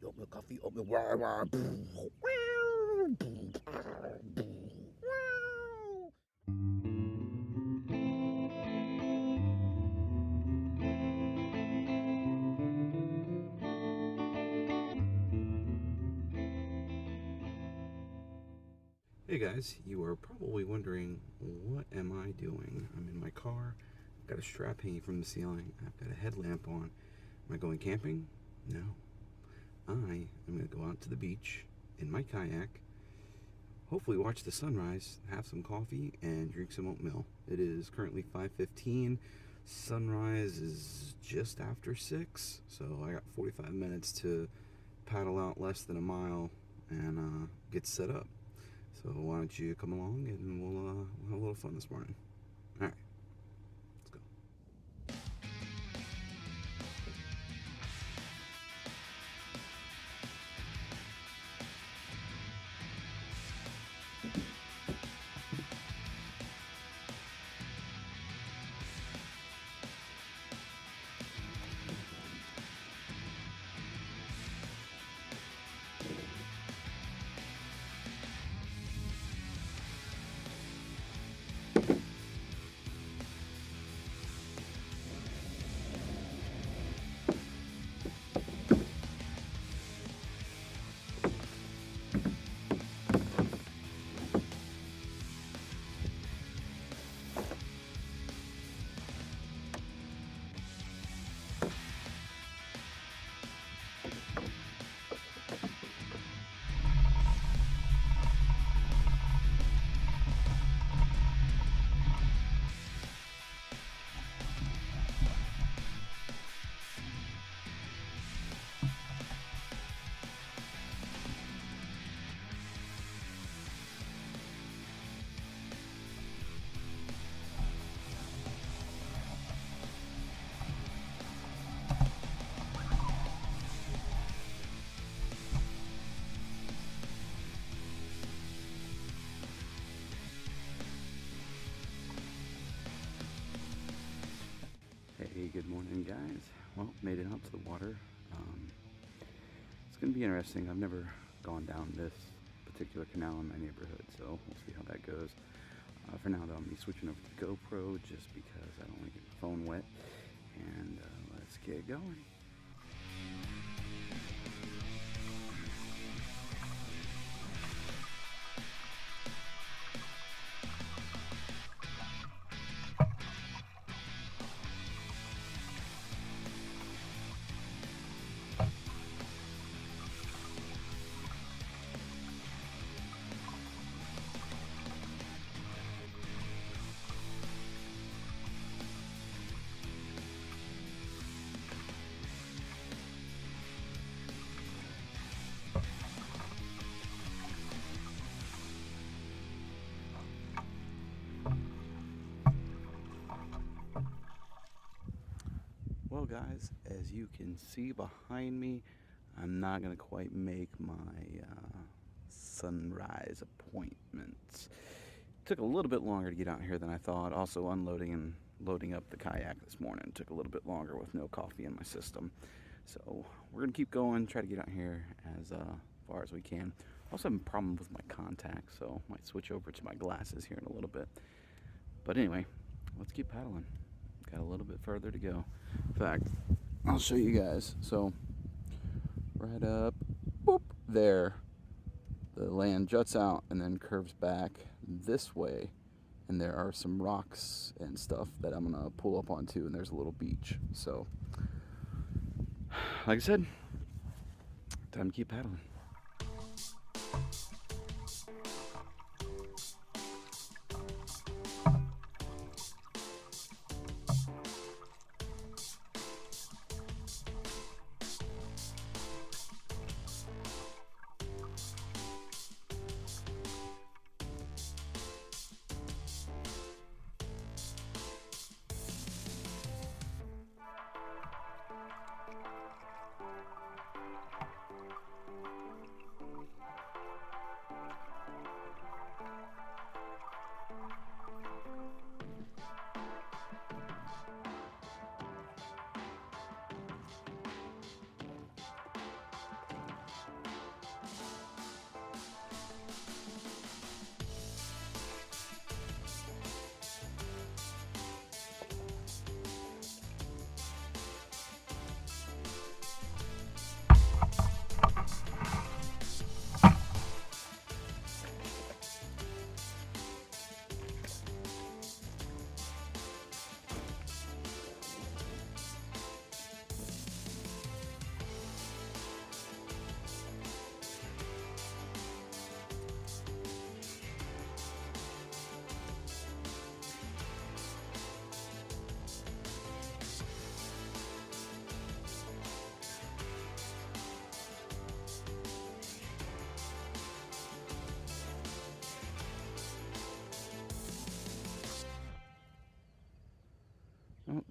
oatmeal coffee, oatmeal. Wah, wah, Hey guys, you are probably wondering, what am I doing? I'm in my car, I've got a strap hanging from the ceiling, I've got a headlamp on. Am I going camping? No. I am going to go out to the beach in my kayak, hopefully watch the sunrise, have some coffee, and drink some oatmeal. It is currently 5:15. Sunrise is just after 6, so I got 45 minutes to paddle out less than a mile and get set up. So why don't you come along and we'll have a little fun this morning. All right, let's go. Hey, good morning, guys. Well, made it out to the water. It's going to be interesting. I've never gone down this particular canal in my neighborhood, so we'll see how that goes. For now, though, I'm going to be switching over to the GoPro just because I don't want to get the phone wet. And let's get going. Well, guys, as you can see behind me, I'm not going to quite make my sunrise appointments. Took a little bit longer to get out here than I thought. Also, unloading and loading up the kayak this morning took a little bit longer with no coffee in my system. So we're going to keep going, try to get out here as far as we can. Also having a problem with my contacts, so might switch over to my glasses here in a little bit. But anyway, let's keep paddling. Got a little bit further to go. In fact, I'll show you guys. So right up, boop, there, the land juts out and then curves back this way, and there are some rocks and stuff that I'm gonna pull up onto, and there's a little beach. So like I said, time to keep paddling.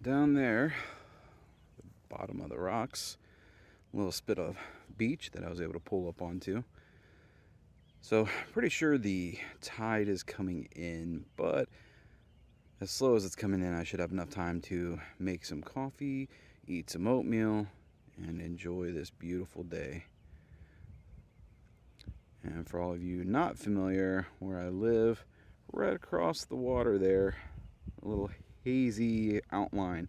down there, the bottom of the rocks, a little spit of beach that I was able to pull up onto. So pretty sure the tide is coming in, but as slow as it's coming in, I should have enough time to make some coffee, eat some oatmeal, and enjoy this beautiful day. And for all of you not familiar, where I live, right across the water there, a little hazy outline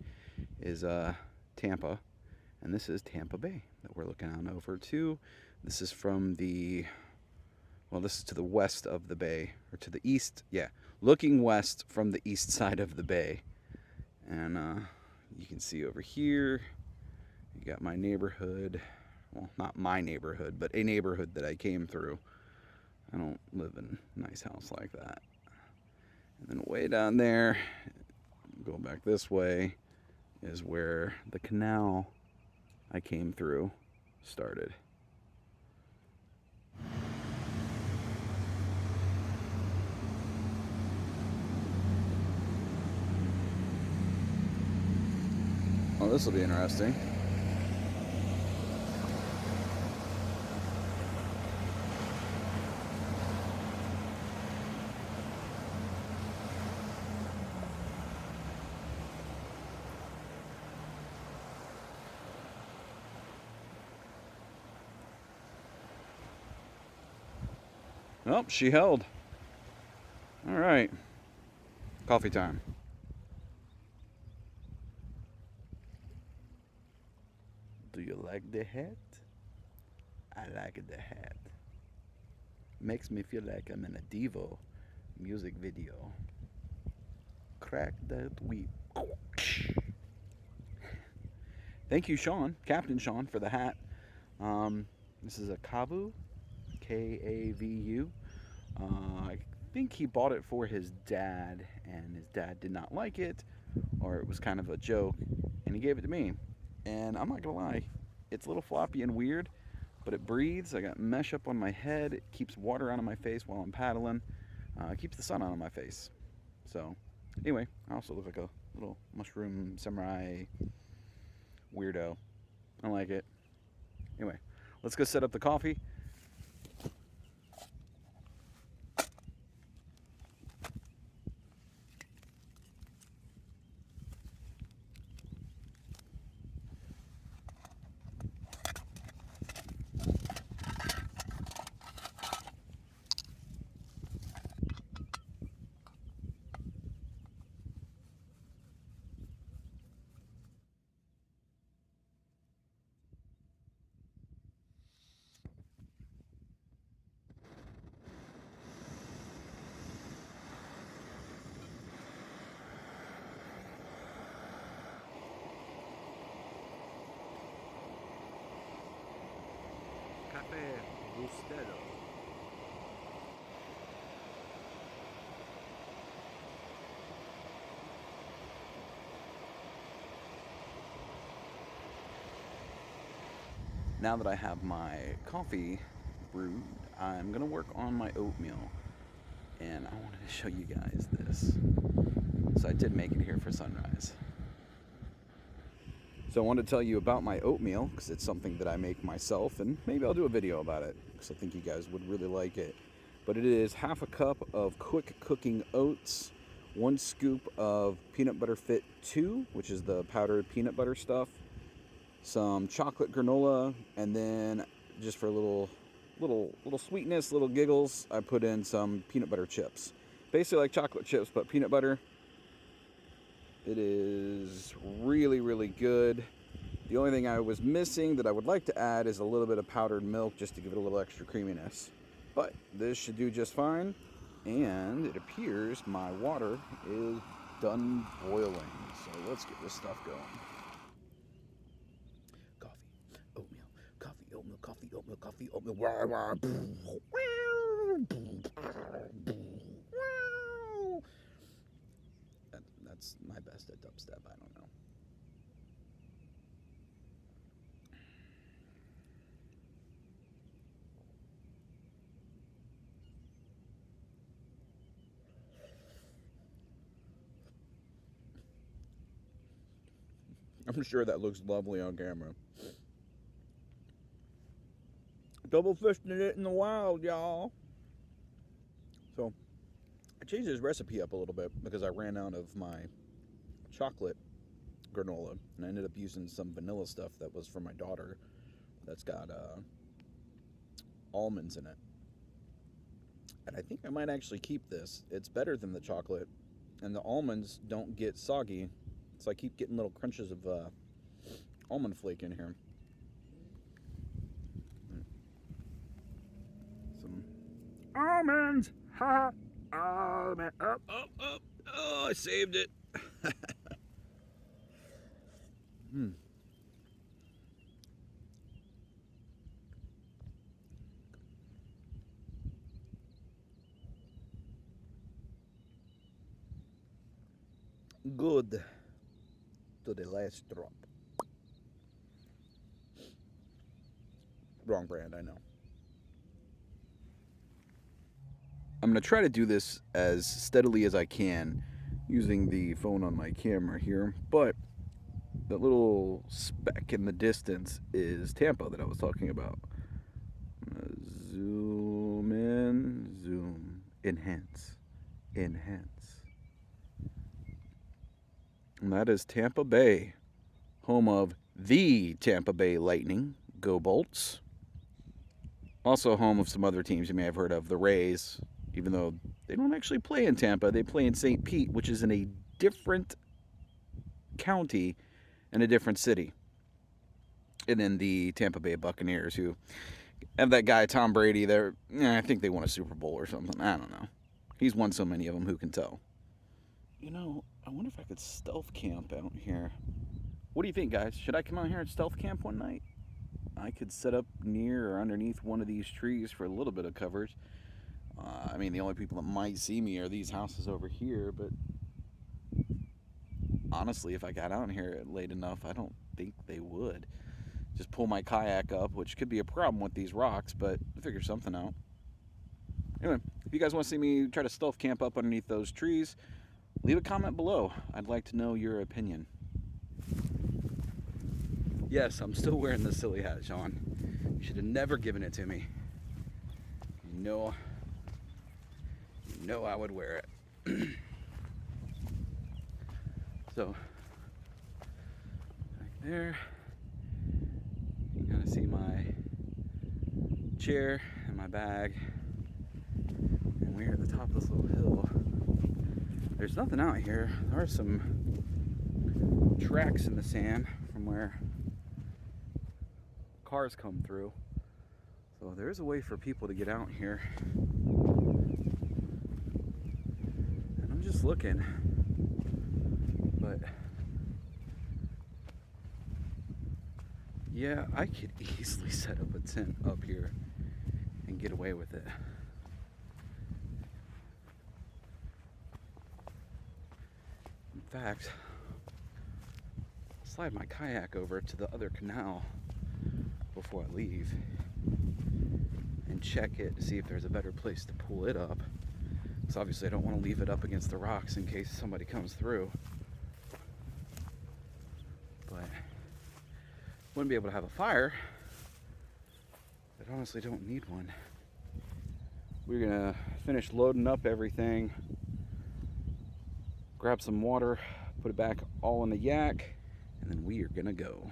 is Tampa, and this is Tampa Bay that we're looking on over to. This is from the, well, this is to the west of the bay, or to the east, yeah, looking west from the east side of the bay. And you can see over here, you got my neighborhood. Well, not my neighborhood, but a neighborhood that I came through. I don't live in a nice house like that. And then way down there, going back this way, is where the canal I came through started. Oh, this will be interesting. Oh, she held. All right. Coffee time. Do you like the hat? I like the hat. Makes me feel like I'm in a Devo music video. Crack that whip. Thank you, Sean, Captain Sean, for the hat. This is a Kavu, Kavu. I think he bought it for his dad, and his dad did not like it, or it was kind of a joke, and he gave it to me. And I'm not gonna lie, it's a little floppy and weird, but it breathes. I got mesh up on my head. It keeps water out of my face while I'm paddling. It keeps the sun out of my face. So, anyway, I also look like a little mushroom samurai weirdo. I like it. Anyway, let's go set up the coffee. Cafe Bustelo. Now that I have my coffee brewed, I'm gonna work on my oatmeal, and I wanted to show you guys this. So I did make it here for sunrise. So I wanted to tell you about my oatmeal because it's something that I make myself, and maybe I'll do a video about it because I think you guys would really like it. But it is half a cup of quick cooking oats, 1 scoop of peanut butter fit 2, which is the powdered peanut butter stuff, some chocolate granola, and then just for a little sweetness, little giggles, I put in some peanut butter chips. Basically like chocolate chips, but peanut butter. It is really, really good. The only thing I was missing that I would like to add is a little bit of powdered milk just to give it a little extra creaminess. But this should do just fine. And it appears my water is done boiling. So let's get this stuff going. Coffee, oatmeal, coffee, oatmeal, coffee, oatmeal, coffee, oatmeal. That's my best at dubstep, I don't know. I'm sure that looks lovely on camera. Double fisting it in the wild, y'all. So I changed this recipe up a little bit because I ran out of my chocolate granola, and I ended up using some vanilla stuff that was for my daughter that's got almonds in it. And I think I might actually keep this. It's better than the chocolate, and the almonds don't get soggy, so I keep getting little crunches of almond flake in here. Some almonds! Ha! Almond! Up, up, up! Oh, I saved it! Hmm. Good to the last drop. Wrong brand, I know. I'm going to try to do this as steadily as I can using the phone on my camera here, but that little speck in the distance is Tampa that I was talking about. I'm going to zoom in, zoom, enhance, enhance. And that is Tampa Bay, home of the Tampa Bay Lightning. Go Bolts. Also home of some other teams you may have heard of, the Rays, even though they don't actually play in Tampa. They play in St. Pete, which is in a different county and a different city. And then the Tampa Bay Buccaneers, who have that guy Tom Brady. I think they won a Super Bowl or something. I don't know. He's won so many of them, who can tell? You know, I wonder if I could stealth camp out here. What do you think, guys? Should I come out here and stealth camp one night? I could set up near or underneath one of these trees for a little bit of coverage. I mean, the only people that might see me are these houses over here, but honestly, if I got out here late enough, I don't think they would. Just pull my kayak up, which could be a problem with these rocks, but I'll figure something out. Anyway, if you guys want to see me try to stealth camp up underneath those trees, leave a comment below. I'd like to know your opinion. Yes, I'm still wearing this silly hat, Sean. You should have never given it to me. You know I would wear it. So, back there, you can kind of see my chair and my bag. And we're at the top of this little hill. There's nothing out here. There are some tracks in the sand from where cars come through. So there's a way for people to get out here. And I'm just looking. But yeah, I could easily set up a tent up here and get away with it. In fact, I'll slide my kayak over to the other canal before I leave and check it to see if there's a better place to pull it up. So obviously I don't want to leave it up against the rocks in case somebody comes through. But wouldn't be able to have a fire, but honestly don't need one. We're gonna finish loading up everything, grab some water, put it back all in the yak, and then we are gonna go.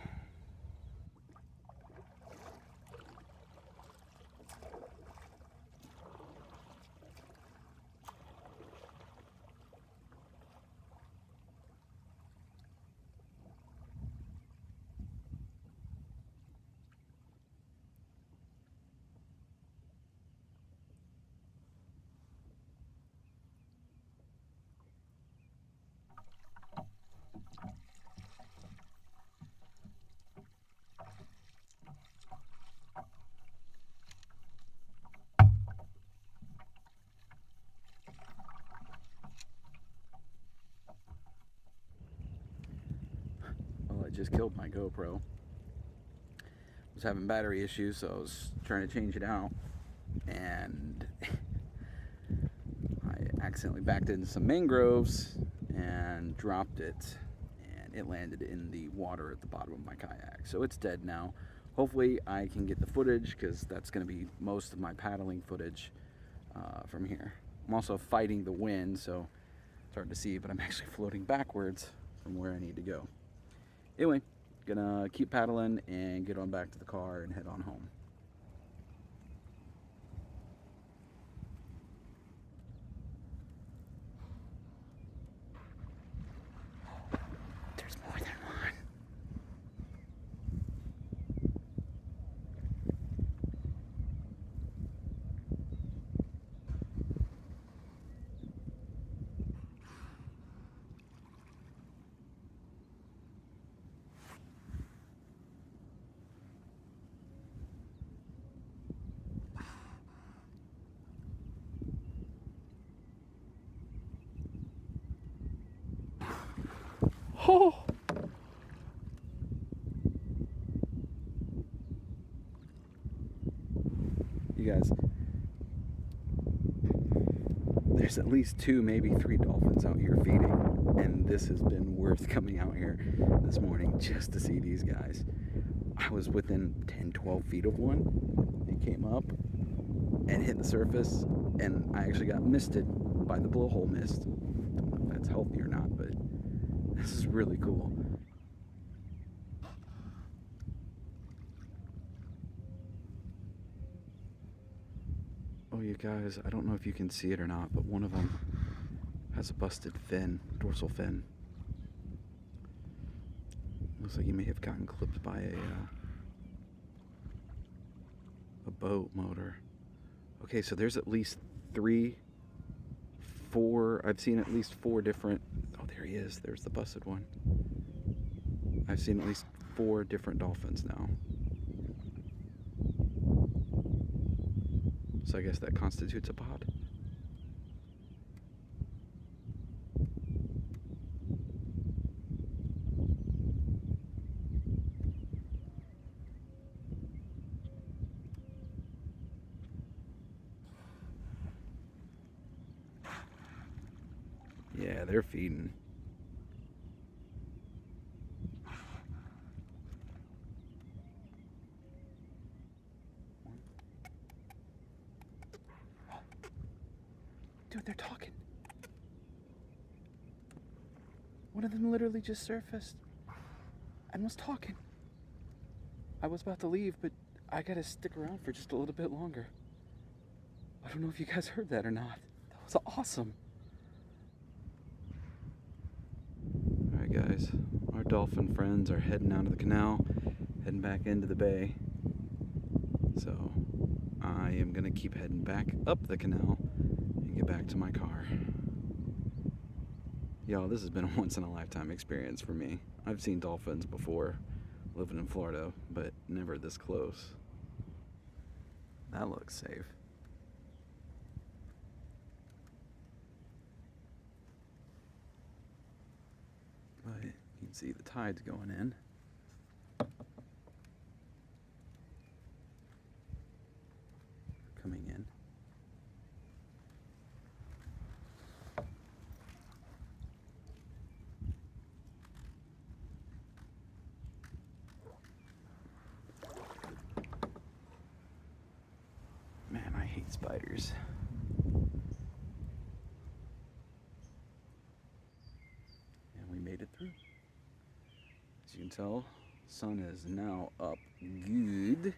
Well, I just killed my GoPro. I was having battery issues, so I was trying to change it out, and I accidentally backed into some mangroves and dropped it, and it landed in the water at the bottom of my kayak. So it's dead now. Hopefully I can get the footage, because that's going to be most of my paddling footage from here. I'm also fighting the wind, so it's hard to see, but I'm actually floating backwards from where I need to go. Anyway, gonna keep paddling and get on back to the car and head on home. There's more than one. Oh! You guys, there's at least 2, maybe 3 dolphins out here feeding, and this has been worth coming out here this morning just to see these guys. I was within 10-12 feet of one. He came up and hit the surface, and I actually got misted by the blowhole mist. I don't know if that's healthy or not, but this is really cool. Oh, you guys, I don't know if you can see it or not, but one of them has a busted fin, dorsal fin. Looks like he may have gotten clipped by a boat motor. Okay, so there's at least 3, 4, I've seen at least 4 different, oh, there he is, there's the busted one. I've seen at least 4 different dolphins now. So I guess that constitutes a pod. Yeah, they're feeding. Dude, they're talking. One of them literally just surfaced and was talking. I was about to leave, but I gotta stick around for just a little bit longer. I don't know if you guys heard that or not. That was awesome. Alright guys, our dolphin friends are heading out of the canal, heading back into the bay. So I am gonna keep heading back up the canal and get back to my car. Y'all, this has been a once-in-a-lifetime experience for me. I've seen dolphins before, living in Florida, but never this close. That looks safe. But you can see the tide's going in. Coming in. Man, I hate spiders. And we made it through. As you can tell, sun is now up good.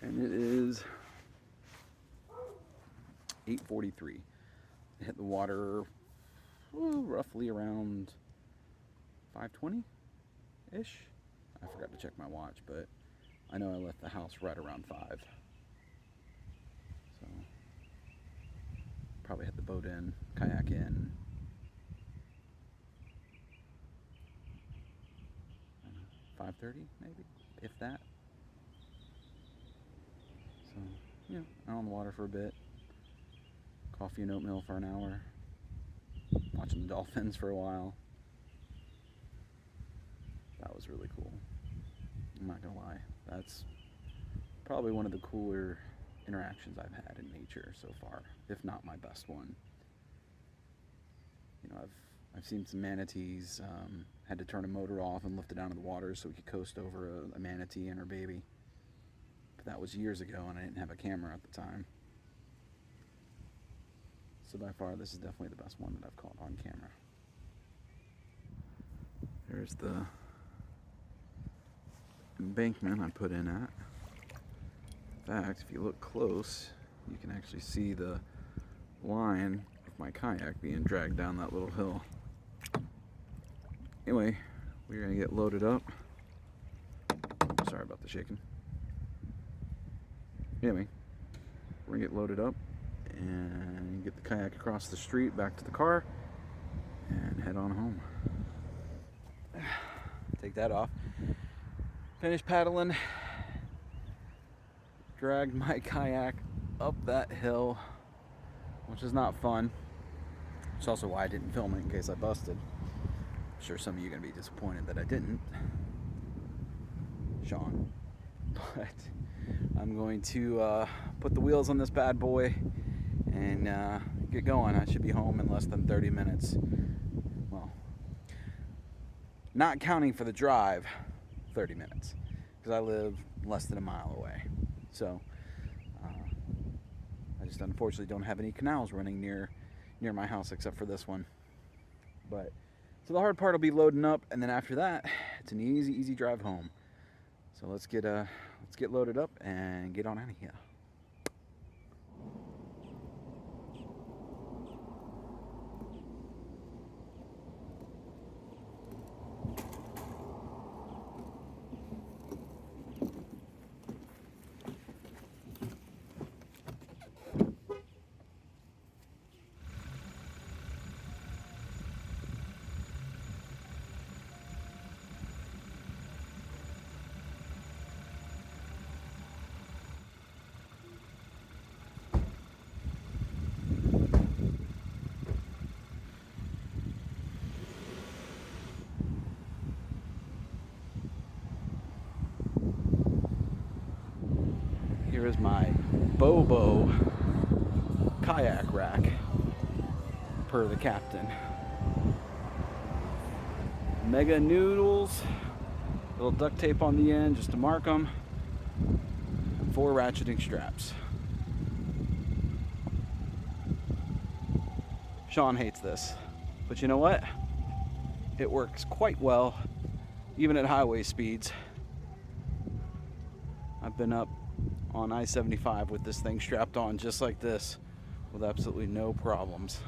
And it is 8:43. It hit the water roughly around 5:20-ish. I forgot to check my watch, but I know I left the house right around 5. So probably had the boat in, kayak in. 5:30 maybe, if that. So yeah, out on the water for a bit. Coffee and oatmeal for an hour. Watching the dolphins for a while. That was really cool. I'm not gonna lie. That's probably one of the cooler interactions I've had in nature so far, if not my best one. You know, I've seen some manatees. Had to turn a motor off and lift it out of the water so we could coast over a manatee and her baby. But that was years ago, and I didn't have a camera at the time. So by far, this is definitely the best one that I've caught on camera. There's the embankment I put in at. In fact, if you look close, you can actually see the line of my kayak being dragged down that little hill. Anyway, we're gonna get loaded up. Sorry about the shaking. Anyway, we're gonna get loaded up and get the kayak across the street back to the car and head on home. Take that off. Finished paddling. Dragged my kayak up that hill, which is not fun. It's also why I didn't film it in case I busted. I'm sure some of you are going to be disappointed that I didn't, Sean. But I'm going to put the wheels on this bad boy and get going. I should be home in less than 30 minutes. Well, not counting for the drive, 30 minutes, because I live less than a mile away. So I just unfortunately don't have any canals running near my house except for this one. But so the hard part will be loading up, and then after that, it's an easy drive home. So let's get loaded up and get on out of here. Here is my Bobo kayak rack, per the captain. Mega noodles, little duct tape on the end just to mark them, and 4 ratcheting straps. Sean hates this, but you know what? It works quite well, even at highway speeds. I've been up on I-75 with this thing strapped on just like this with absolutely no problems.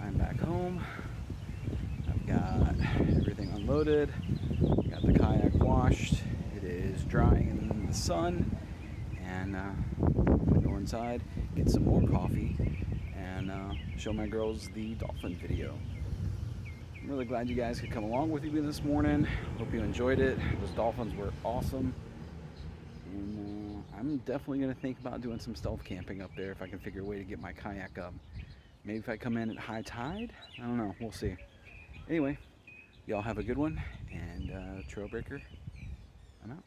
I'm back home. I've got everything unloaded. Got the kayak washed. It is drying in the sun, and I'm gonna go inside, get some more coffee, and show my girls the dolphin video. I'm really glad you guys could come along with me this morning. Hope you enjoyed it. Those dolphins were awesome, and I'm definitely gonna think about doing some stealth camping up there if I can figure a way to get my kayak up. Maybe if I come in at high tide, I don't know, we'll see. Anyway, y'all have a good one, and Trailbreaker, I'm out.